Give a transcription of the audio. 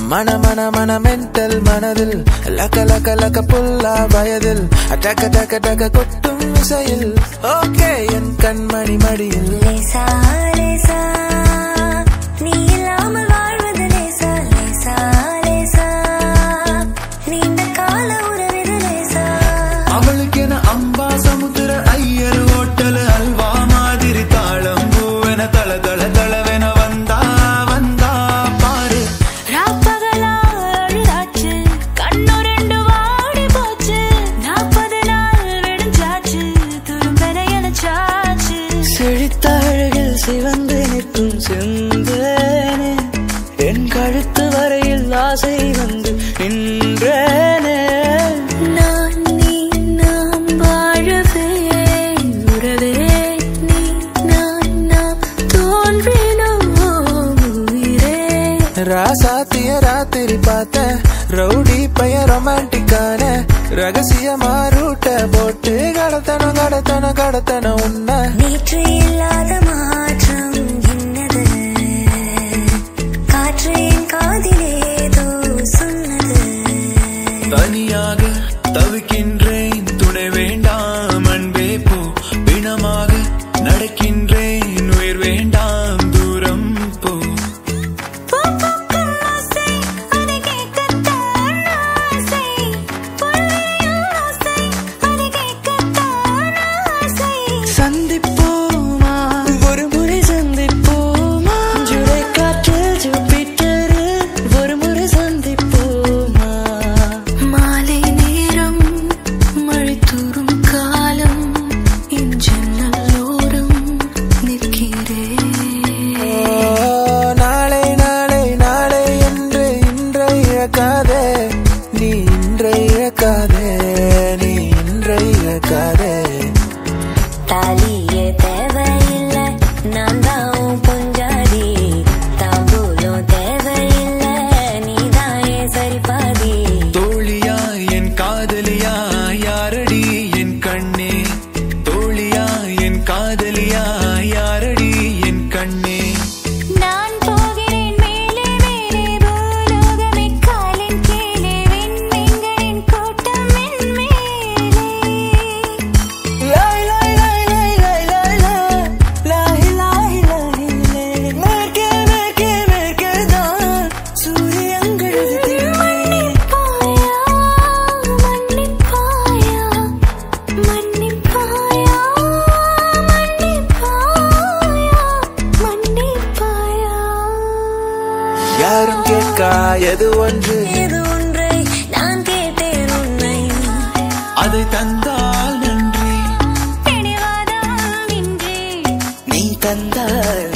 மன மென்டல் மனதில் லக்க லக்க லக்க புல்லா வயதில் டக்க டக்க டக்க கொட்டும் இசையில் ஓகே என் கண்மணி மடியில் லேசா லேசா நீ இல்லாமல் வாழ்வது லேசா லேசா லேசா நீண்ட கால உறவிது லேசா அவளுக்கு என அம்பா சமுத்திர ஐயர் ஹோட்டல் அல்வா மாதிரி தாளம் பூவென தள தள தளவென வந்தா வந்தா பாரு ராப்பகலா அழுதாச்சு கண்ணு ரெண்டு வாடி போச்சு 40 நாள் விடுஞ்சாச்சு துரும்பென எனச்சாச்சு செழித்த அழகில் சிவந்து நிற்கும் செந்தேனே என் கழுத்து வரையில் ஆசை வந்து நின்றேனே நான் நீ நாம் வாழவே உறவே நீ நான் தோன்றினோம் உயிரே ராசாத்திய ராத்திரி பார்த்த ரவுடி பைய ரொமான்டிக்கான ரகசியமா ரூட்ட போட்டு கடத்தனம் கடத்தனம் கடத்தனம் உன்ன நேற்று இல்லாத மாற்றம் என்னது காற்று என் காதிலேதோ சொன்னது தனியாக தவிக்கின்றேன் துணை வேண்டாம் அன்பே போ பிணமாக நடக்கின்றேன் உயிர் வேண்டாம் தூரம் போ சந்திப்போமா ஒரு முறை சந்திப்போமா ஜூலை காற்றில் ஜூபிட்டர் ஒரு முறை சந்திப்போமா மாலை நேரம் மழை தூறும் காலம் என் ஜன்னலோரம் நிற்கிறேன் நாளை நாளை நாளை என்று இன்றை இழக்காதே நீ இன்றை இழக்காதே நீ இன்றை இழக்காதே தாலியே தேவையில்லை நான் தான் பொஞ்சாதி தாம்பூலம் தேவையில்லை நீதாயே சரிபாதி தோழியா என் காதலியா யாரடி என் கண்ணே தோழியா என் காதலியா யாரடி என் கண்ணே நான் போகிறேன் மேலே மேலே பூலோகமே காலின் கீழே விண்மீன்களின் கூட்டம் என் மேலே லாய் லாய் லாய் லாய் லாய் லாய் லாய் லாய் லாய் லாய் மேற்கே மேற்கே மேற்கே தான் சூரியங்கள் மன்னிப்பாயா மன்னிப்பாயா மன்னிப்பாயா மன்னிப்பாயா மன்னிப்பாயா யாரும் கேட்கா எது ஒன்று இது ஒன்றை நான் கேட்டேன் உன்னை அதை தந்தால் நன்றி பிடிவாதமின்றி நீ தந்தால்